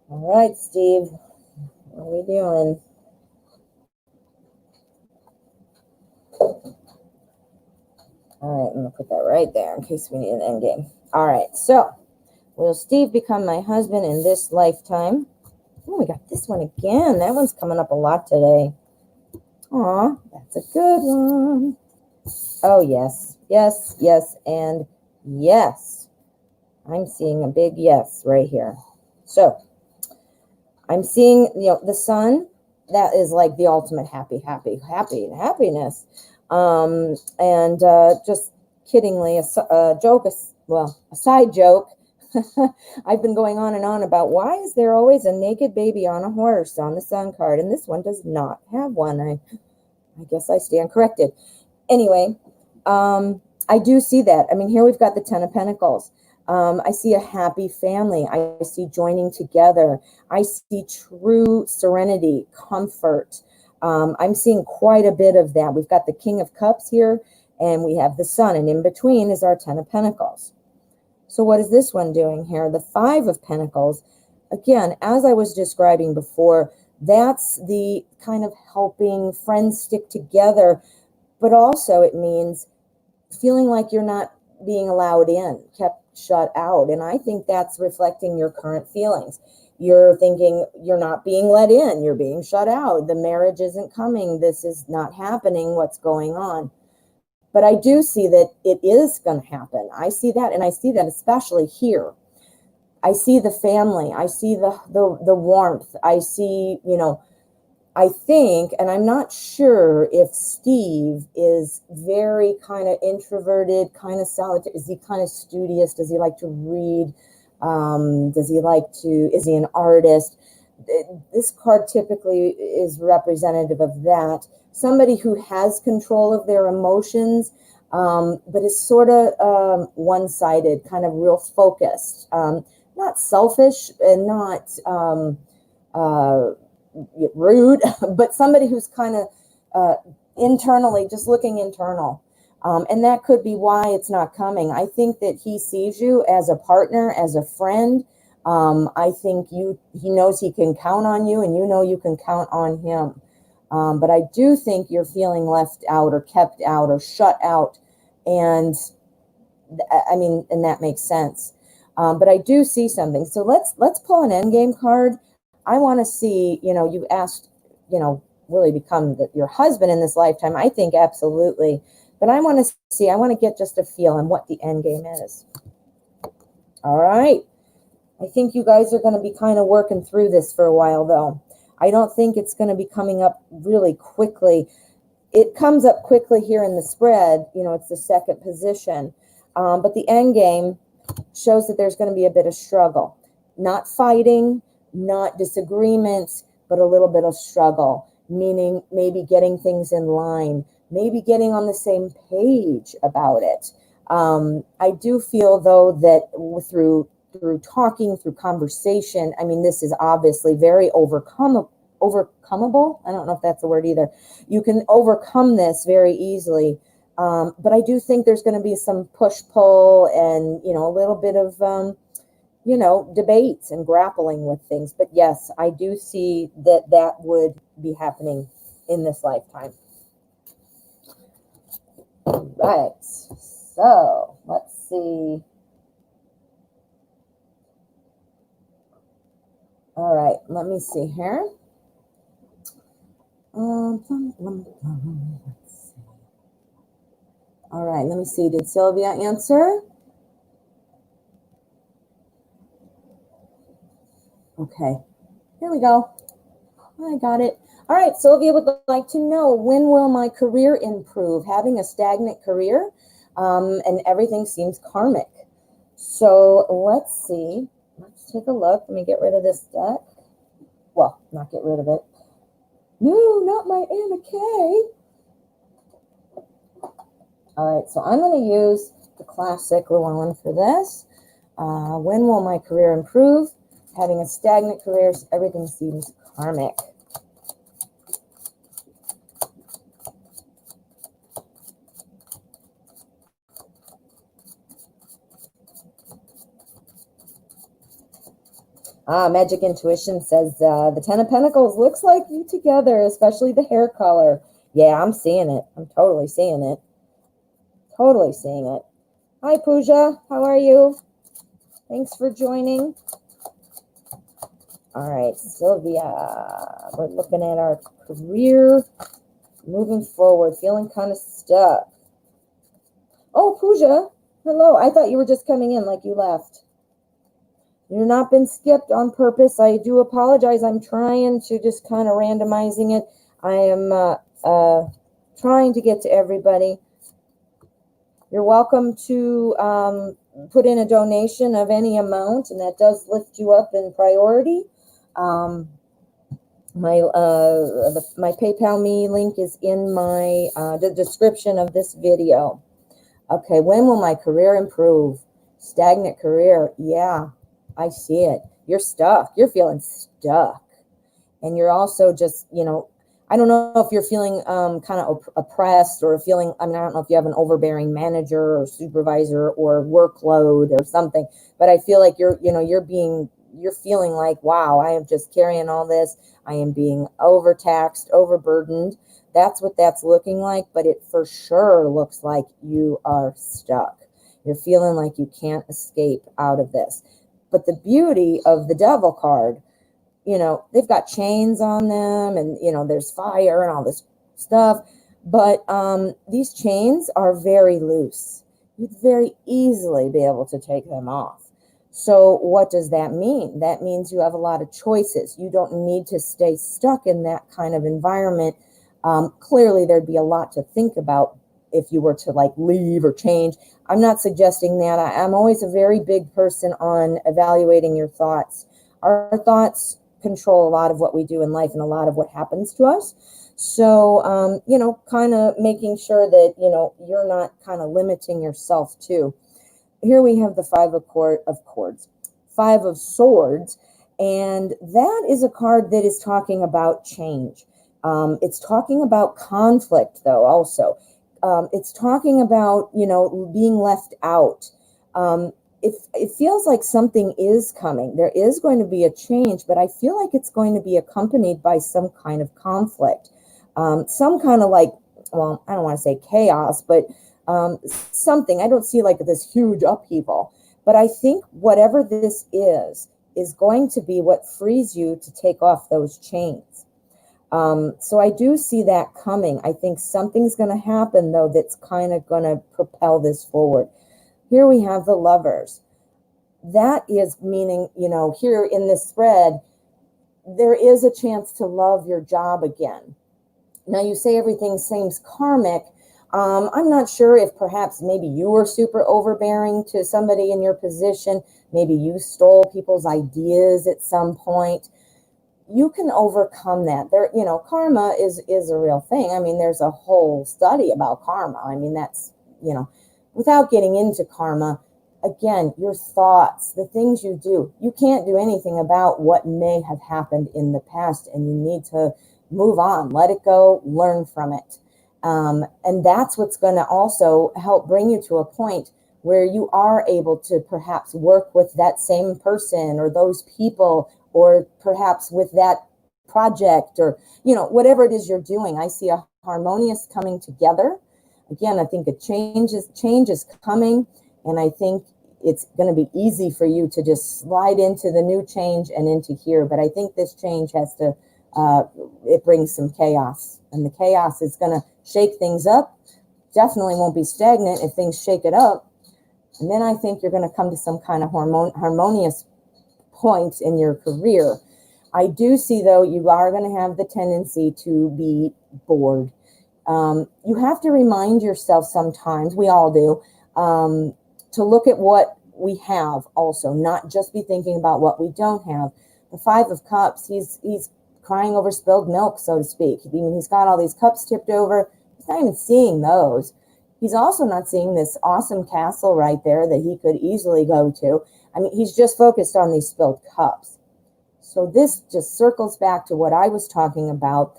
All right, Steve, what are we doing? All right, I'm going to put that right there in case we need an end game. All right, so will Steve become my husband in this lifetime? Oh, we got this one again. That one's coming up a lot today. Aw, that's a good one. Oh, yes, yes, yes, and yes. I'm seeing a big yes right here. So I'm seeing, you know, the sun. That is like the ultimate happiness. And just kiddingly, a joke, a side joke. I've been going on and on about why is there always a naked baby on a horse on the sun card, and this one does not have one. I guess I stand corrected. Anyway, I do see that. I mean, here we've got the Ten of Pentacles. I see a happy family. I see joining together. I see true serenity, comfort. I'm seeing quite a bit of that. We've got the King of Cups here, and we have the Sun, and in between is our Ten of Pentacles. So what is this one doing here? The Five of Pentacles. Again, as I was describing before, that's the kind of helping friends stick together, but also it means feeling like you're not being allowed in, kept shut out. And I think that's reflecting your current feelings. You're thinking you're not being let in, you're being shut out. The marriage isn't coming. This is not happening. What's going on? But I do see that it is going to happen. I see that, and I see that especially here. I see the family. I see the warmth. I see, you know, I think, and I'm not sure if Steve is very kind of introverted, kind of solitary. Is he kind of studious? Does he like to read? Is he an artist? This card typically is representative of that. Somebody who has control of their emotions, but is sort of one-sided, kind of real focused. Not selfish and not rude, but somebody who's kind of internally, just looking internal. And that could be why it's not coming. I think that he sees you as a partner, as a friend. I think he knows he can count on you, and you know you can count on him. But I do think you're feeling left out or kept out or shut out. And I mean, and that makes sense. But I do see something. So let's pull an endgame card. I want to see, you asked, will he become your husband in this lifetime? I think absolutely. But I want to see, I want to get just a feel on what the endgame is. All right. I think you guys are going to be kind of working through this for a while, though. I don't think it's going to be coming up really quickly. It comes up quickly here in the spread. It's the second position. But the end game shows that there's going to be a bit of struggle. Not fighting, not disagreements, but a little bit of struggle, meaning maybe getting things in line, maybe getting on the same page about it. I do feel, though, that through talking, through conversation, I mean, this is obviously very overcomable. I don't know if that's the word either. You can overcome this very easily. But I do think there's going to be some push-pull and, a little bit of, debates and grappling with things. But yes, I do see that would be happening in this lifetime. Right. So let's see. All right, let me see here. Let's see. All right, let me see. Did Sylvia answer? Okay, here we go. I got it. All right, Sylvia would like to know, when will my career improve? Having a stagnant career, and everything seems karmic. So let's see. Let's take a look. Let me get rid of this deck. Well, not get rid of it. No, not my Anna Kay. All right, so I'm going to use the classic Llewellyn for this. When will my career improve? Having a stagnant career, so everything seems karmic. Magic Intuition says the Ten of Pentacles looks like you together, especially the hair color. Yeah, I'm seeing it. I'm totally seeing it. Totally seeing it. Hi, Pooja. How are you? Thanks for joining. All right, Sylvia. We're looking at our career. Moving forward, feeling kind of stuck. Oh, Pooja. Hello. I thought you were just coming in like you left. You've not been skipped on purpose. I do apologize. I'm trying to just kind of randomizing it. I am trying to get to everybody. You're welcome to put in a donation of any amount, and that does lift you up in priority. My PayPal me link is in the description of this video. Okay, when will my career improve? Stagnant career, yeah. I see it. You're stuck. You're feeling stuck. And you're also just, I don't know if you're feeling kind of oppressed or feeling, I don't know if you have an overbearing manager or supervisor or workload or something, but I feel like you're feeling like, wow, I am just carrying all this. I am being overtaxed, overburdened. That's what that's looking like, but it for sure looks like you are stuck. You're feeling like you can't escape out of this. But the beauty of the Devil card, they've got chains on them and, there's fire and all this stuff. But these chains are very loose. You'd very easily be able to take them off. So what does that mean? That means you have a lot of choices. You don't need to stay stuck in that kind of environment. Clearly, there'd be a lot to think about if you were to leave or change. I'm not suggesting that. I'm always a very big person on evaluating your thoughts. Our thoughts control a lot of what we do in life and a lot of what happens to us. So, kind of making sure that, you're not kind of limiting yourself too. Here we have the Five of Swords, and that is a card that is talking about change. It's talking about conflict, though, also. It's talking about, being left out. It feels like something is coming. There is going to be a change, but I feel like it's going to be accompanied by some kind of conflict. some kind of like, well, I don't want to say chaos, but something. I don't see like this huge upheaval, but I think whatever this is going to be what frees you to take off those chains. So I do see that coming. I think something's going to happen, though, that's kind of going to propel this forward. Here we have the Lovers. That is meaning, here in this thread, there is a chance to love your job again. Now, you say everything seems karmic. I'm not sure if perhaps maybe you were super overbearing to somebody in your position. Maybe you stole people's ideas at some point. You can overcome that. There, karma is a real thing. I mean, there's a whole study about karma. I mean, that's, without getting into karma, again, your thoughts, the things you do, you can't do anything about what may have happened in the past, and you need to move on, let it go, learn from it. And that's what's going to also help bring you to a point where you are able to perhaps work with that same person or those people, or perhaps with that project, or, whatever it is you're doing. I see a harmonious coming together. Again, I think a change is coming, and I think it's going to be easy for you to just slide into the new change and into here. But I think this change has to, it brings some chaos, and the chaos is going to shake things up. Definitely won't be stagnant if things shake it up. And then I think you're going to come to some kind of harmonious point in your career. I do see, though, you are going to have the tendency to be bored. You have to remind yourself sometimes, we all do, to look at what we have also, not just be thinking about what we don't have. The Five of Cups, he's crying over spilled milk, so to speak. I mean, he's got all these cups tipped over. He's not even seeing those. He's also not seeing this awesome castle right there that he could easily go to. I mean, he's just focused on these spilled cups. So this just circles back to what I was talking about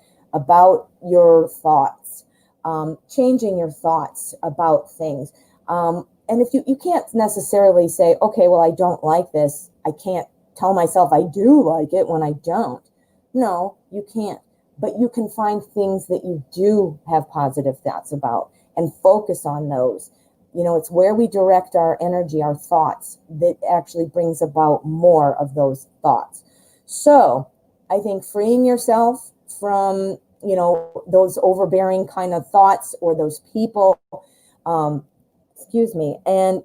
your thoughts, changing your thoughts about things. And if you can't necessarily say, okay, well, I don't like this. I can't tell myself I do like it when I don't. No, you can't. But you can find things that you do have positive thoughts about and focus on those. It's where we direct our energy, our thoughts, that actually brings about more of those thoughts. So I think freeing yourself from, those overbearing kind of thoughts or those people, and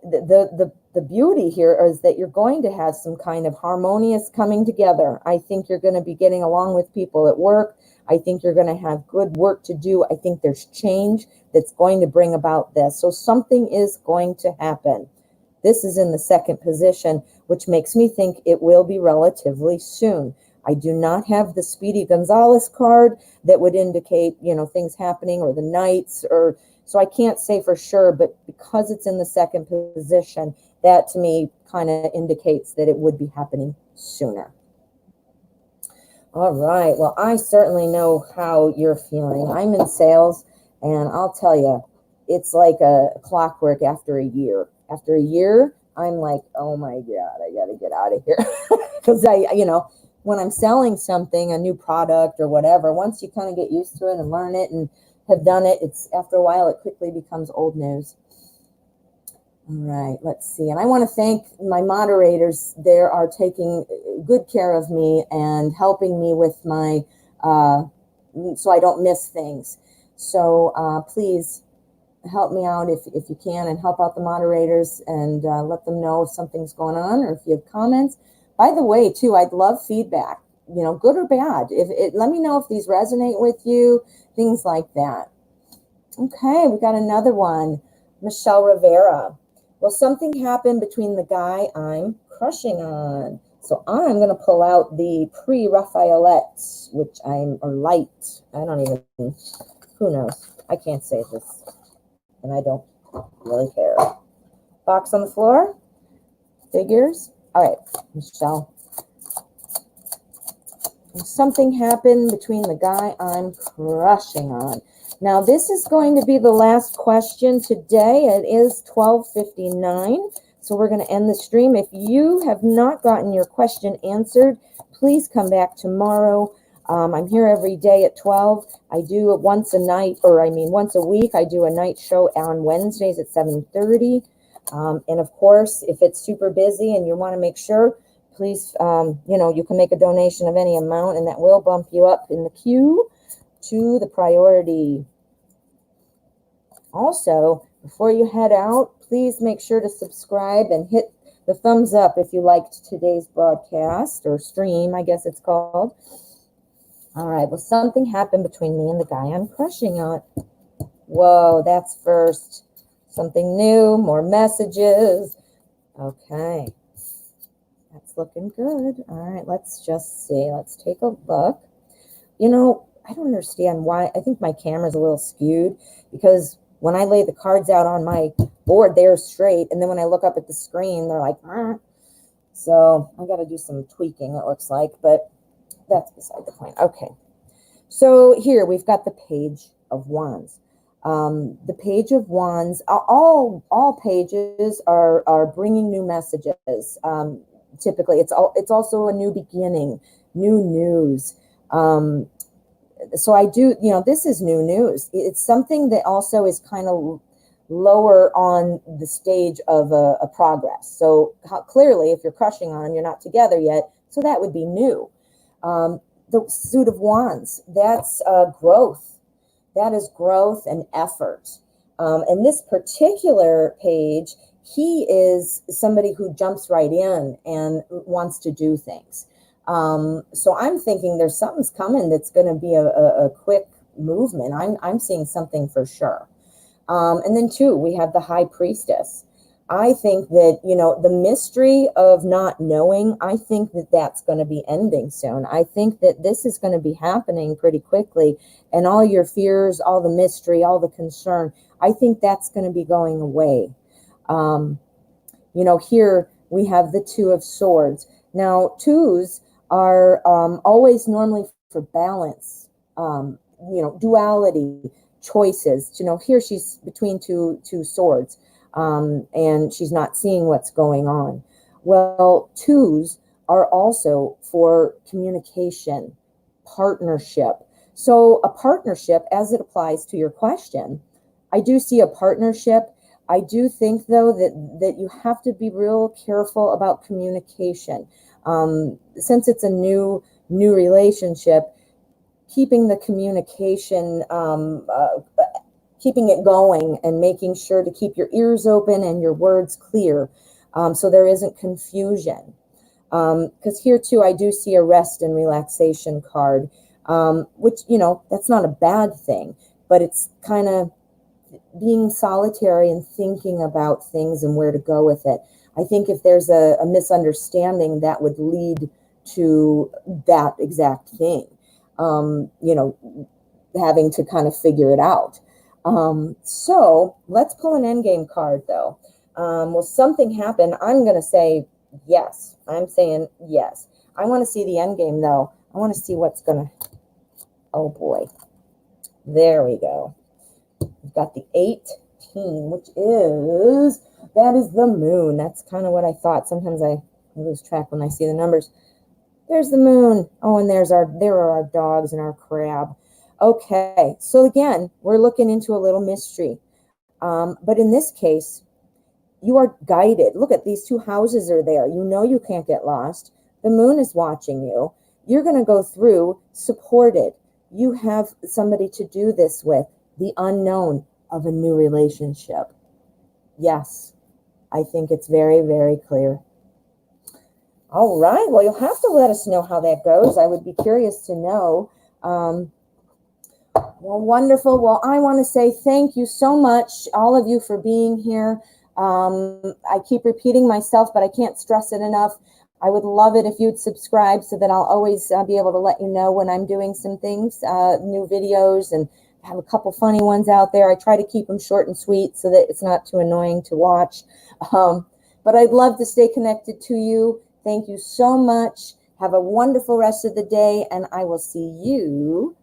the beauty here is that you're going to have some kind of harmonious coming together. I think you're going to be getting along with people at work. I think you're going to have good work to do. I think there's change that's going to bring about this. So something is going to happen. This is in the second position, which makes me think it will be relatively soon. I do not have the Speedy Gonzalez card that would indicate, things happening, or the Knights, or so I can't say for sure, but because it's in the second position, that to me kind of indicates that it would be happening sooner. All right. Well, I certainly know how you're feeling. I'm in sales, and I'll tell you, it's like a clockwork after a year. After a year, I'm like, oh my God, I got to get out of here. Because when I'm selling something, a new product or whatever, once you kind of get used to it and learn it and have done it, it's after a while, it quickly becomes old news. All right, let's see. And I want to thank my moderators. They are taking good care of me and helping me with my, so I don't miss things. So please help me out if you can, and help out the moderators, and let them know if something's going on or if you have comments. By the way, too, I'd love feedback, good or bad. Let me know if these resonate with you, things like that. Okay, we got another one. Michelle Rivera. Well, something happened between the guy I'm crushing on. So I'm going to pull out the pre-Raphaelite, or light. I don't even, who knows? I can't say this, and I don't really care. Box on the floor. Figures. All right, Michelle. Something happened between the guy I'm crushing on. Now, this is going to be the last question today. It is 12:59, so we're going to end the stream. If you have not gotten your question answered, please come back tomorrow. I'm here every day at 12. I do it once a night, or I mean once a week. I do a night show on Wednesdays at 7:30. And of course, if it's super busy and you want to make sure, please, you can make a donation of any amount, and that will bump you up in the queue to the priority. Also, before you head out, please make sure to subscribe and hit the thumbs up if you liked today's broadcast, or stream, I guess it's called. All right, well, something happened between me and the guy I'm crushing on. Whoa, that's first. Something new, more messages. Okay, that's looking good. All right, let's just see. Let's take a look. I don't understand why. I think my camera's a little skewed, because when I lay the cards out on my board, they're straight. And then when I look up at the screen, they're like, ah. So I got to do some tweaking, it looks like, but that's beside the point. Okay. So here we've got the Page of Wands. The Page of Wands, all pages are bringing new messages. Typically, it's also a new beginning, new news. So I do, this is new news. It's something that also is kind of lower on the stage of a progress. So clearly, if you're crushing on them, you're not together yet. So that would be new. The Suit of Wands, that's growth. That is growth and effort. And this particular page, he is somebody who jumps right in and wants to do things. So I'm thinking there's something's coming that's going to be a quick movement. I'm seeing something for sure. And then too, we have the High Priestess. I think that, the mystery of not knowing, I think that that's going to be ending soon. I think that this is going to be happening pretty quickly, and all your fears, all the mystery, all the concern, I think that's going to be going away. Here we have the Two of Swords. Now, twos are always normally for balance, duality, choices. Here she's between two swords, and she's not seeing what's going on. Well, twos are also for communication, partnership. So a partnership, as it applies to your question, I do see a partnership. I do think, though, that you have to be real careful about communication. Since it's a new relationship, keeping the communication, keeping it going, and making sure to keep your ears open and your words clear, so there isn't confusion. Because here, too, I do see a rest and relaxation card, which, that's not a bad thing, but it's kind of being solitary and thinking about things and where to go with it. I think if there's a misunderstanding, that would lead to that exact thing, having to kind of figure it out. So let's pull an endgame card, though. Will something happen? I'm going to say yes. I'm saying yes. I want to see the endgame, though. I want to see what's going to... Oh, boy. There we go. We've got the 18, which is... That is the moon. That's kind of what I thought. Sometimes I lose track when I see the numbers. There's the moon. Oh, and there are our dogs and our crab. Okay, so again, we're looking into a little mystery. But in this case, you are guided. Look at these two houses are there. You can't get lost. The moon is watching you. You're going to go through supported. You have somebody to do this with. The unknown of a new relationship. Yes, I think it's very, very clear. All right, well, you'll have to let us know how that goes. I would be curious to know. Well, wonderful. Well, I want to say thank you so much, all of you, for being here. I keep repeating myself, but I can't stress it enough. I would love it if you'd subscribe so that I'll always be able to let you know when I'm doing some things, new videos, and have a couple funny ones out there. I try to keep them short and sweet so that it's not too annoying to watch. But I'd love to stay connected to you. Thank you so much. Have a wonderful rest of the day, and I will see you